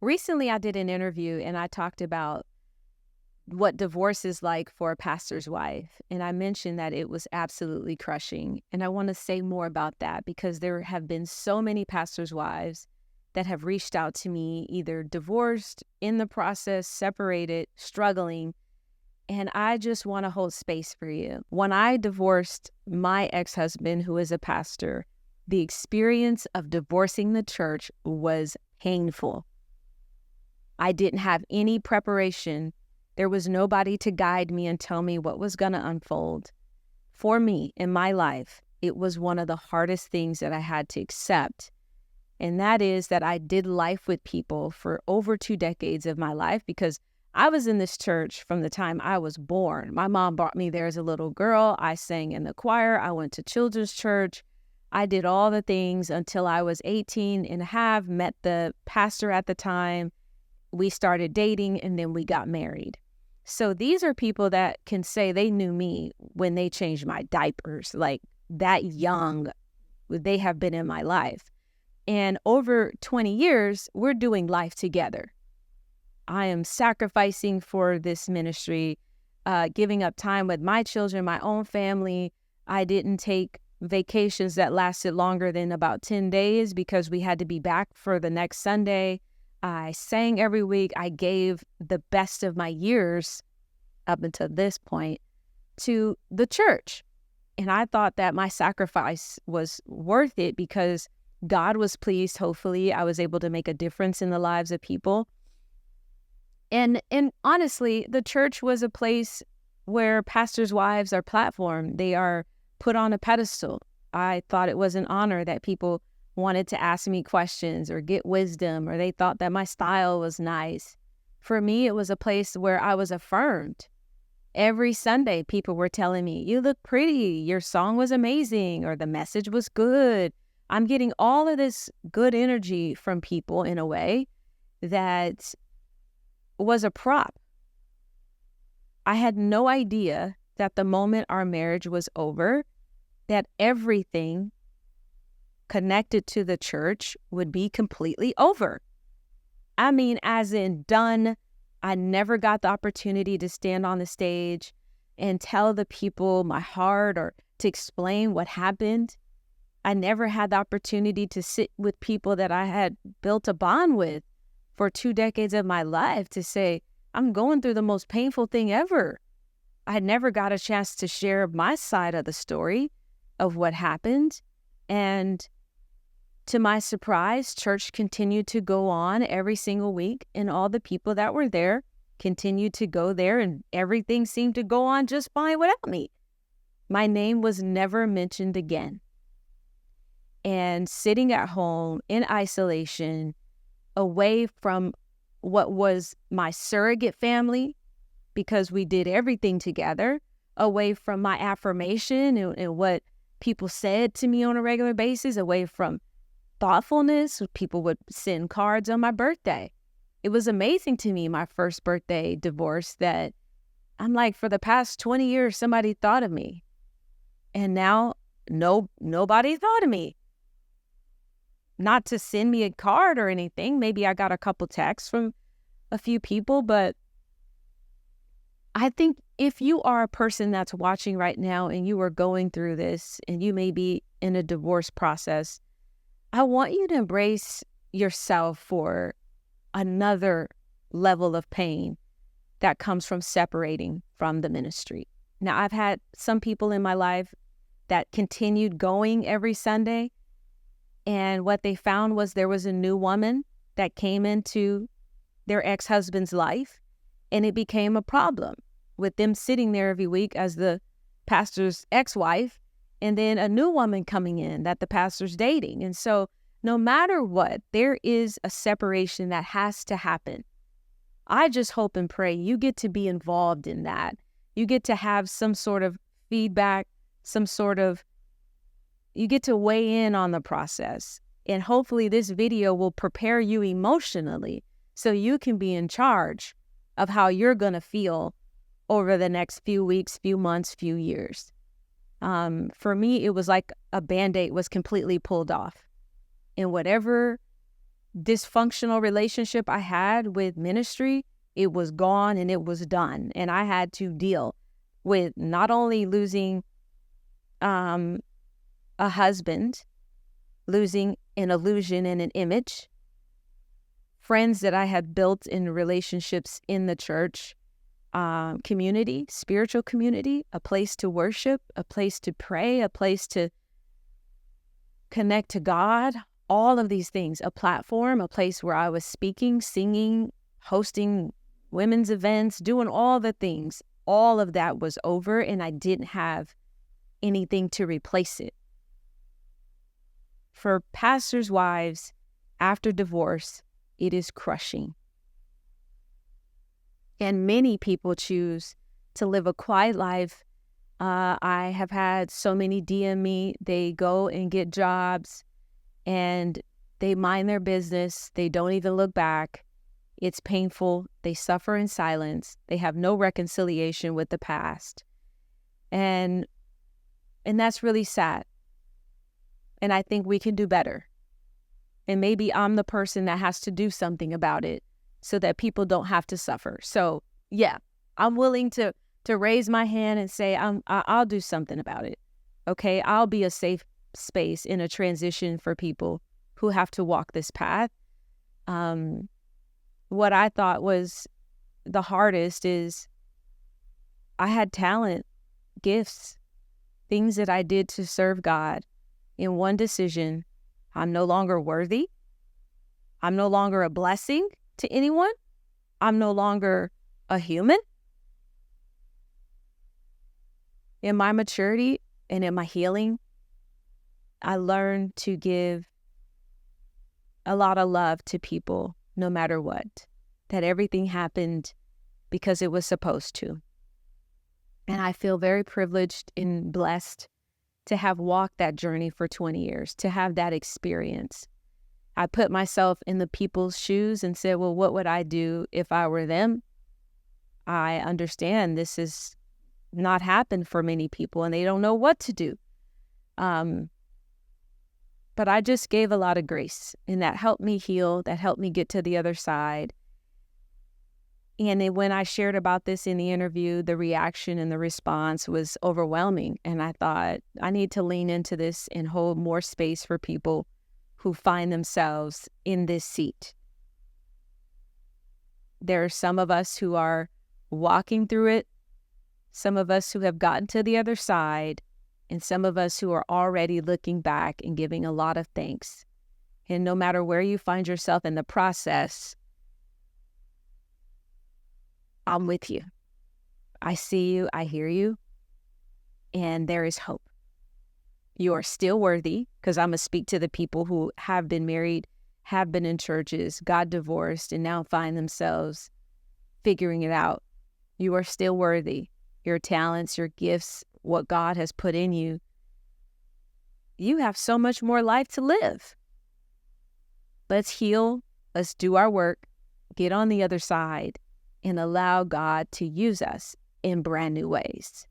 Recently, I did an interview and I talked about what divorce is like for a pastor's wife. And I mentioned that it was absolutely crushing. And I want to say more about that because there have been so many pastors' wives that have reached out to me, either divorced, in the process, separated, struggling. And I just want to hold space for you. When I divorced my ex-husband, who is a pastor, the experience of divorcing the church was painful. I didn't have any preparation. There was nobody to guide me and tell me what was going to unfold. For me, in my life, it was one of the hardest things that I had to accept. And that is that I did life with people for over 2 decades of my life because I was in this church from the time I was born. My mom brought me there as a little girl. I sang in the choir. I went to children's church. I did all the things until I was 18 and a half, met the pastor at the time. We started dating and then we got married. So these are people that can say they knew me when they changed my diapers, like that young, they have been in my life. And over 20 years, we're doing life together. I am sacrificing for this ministry, giving up time with my children, my own family. I didn't take vacations that lasted longer than about 10 days because we had to be back for the next Sunday. I sang every week. I gave the best of my years up until this point to the church. And I thought that my sacrifice was worth it because God was pleased. Hopefully, I was able to make a difference in the lives of people. And honestly, the church was a place where pastors' wives are platformed. They are put on a pedestal. I thought it was an honor that people wanted to ask me questions or get wisdom, or they thought that my style was nice. For me, it was a place where I was affirmed. Every Sunday, people were telling me, you look pretty, your song was amazing, or the message was good. I'm getting all of this good energy from people in a way that was a prop. I had no idea that the moment our marriage was over, that everything connected to the church would be completely over. I mean, as in done. I never got the opportunity to stand on the stage and tell the people my heart or to explain what happened. I never had the opportunity to sit with people that I had built a bond with for 2 decades of my life to say, I'm going through the most painful thing ever. I never got a chance to share my side of the story of what happened. And to my surprise, church continued to go on every single week, and all the people that were there continued to go there, and everything seemed to go on just fine without me. My name was never mentioned again. And sitting at home in isolation, away from what was my surrogate family, because we did everything together, away from my affirmation and what people said to me on a regular basis, away from thoughtfulness. People would send cards on my birthday. It was amazing to me, my first birthday divorce, that I'm like, for the past 20 years, somebody thought of me. And now nobody thought of me. Not to send me a card or anything. Maybe I got a couple texts from a few people, but I think if you are a person that's watching right now and you are going through this and you may be in a divorce process, I want you to embrace yourself for another level of pain that comes from separating from the ministry. Now, I've had some people in my life that continued going every Sunday, and what they found was there was a new woman that came into their ex-husband's life, and it became a problem with them sitting there every week as the pastor's ex-wife, and then a new woman coming in that the pastor's dating. And so no matter what, there is a separation that has to happen. I just hope and pray you get to be involved in that. You get to have some sort of feedback, you get to weigh in on the process. And hopefully this video will prepare you emotionally so you can be in charge of how you're going to feel over the next few weeks, few months, few years. For me, it was like a Band-Aid was completely pulled off. And whatever dysfunctional relationship I had with ministry, it was gone and it was done. And I had to deal with not only losing a husband, losing an illusion and an image, friends that I had built in relationships in the church community, spiritual community, a place to worship, a place to pray, a place to connect to God, all of these things, a platform, a place where I was speaking, singing, hosting women's events, doing all the things. All of that was over, and I didn't have anything to replace it. For pastors' wives, after divorce, it is crushing. And many people choose to live a quiet life. I have had so many DM me. They go and get jobs and they mind their business. They don't even look back. It's painful. They suffer in silence. They have no reconciliation with the past. And that's really sad. And I think we can do better. And maybe I'm the person that has to do something about it so that people don't have to suffer. So yeah, I'm willing to raise my hand and say, I'll do something about it. Okay, I'll be a safe space in a transition for people who have to walk this path. What I thought was the hardest is I had talent, gifts, things that I did to serve God. In one decision, I'm no longer worthy. I'm no longer a blessing to anyone. I'm no longer a human. In my maturity and in my healing, I learned to give a lot of love to people no matter what. That everything happened because it was supposed to. And I feel very privileged and blessed to have walked that journey for 20 years, to have that experience. I put myself in the people's shoes and said, well, what would I do if I were them? I understand this has not happened for many people and they don't know what to do. But I just gave a lot of grace, and that helped me heal, that helped me get to the other side. And then when I shared about this in the interview, the reaction and the response was overwhelming. And I thought, I need to lean into this and hold more space for people who find themselves in this seat. There are some of us who are walking through it, some of us who have gotten to the other side, and some of us who are already looking back and giving a lot of thanks. And no matter where you find yourself in the process, I'm with you. I see you, I hear you, and there is hope. You are still worthy, because I'm going to speak to the people who have been married, have been in churches, got divorced, and now find themselves figuring it out. You are still worthy. Your talents, your gifts, what God has put in you, you have so much more life to live. Let's heal. Let's do our work. Get on the other side and allow God to use us in brand new ways.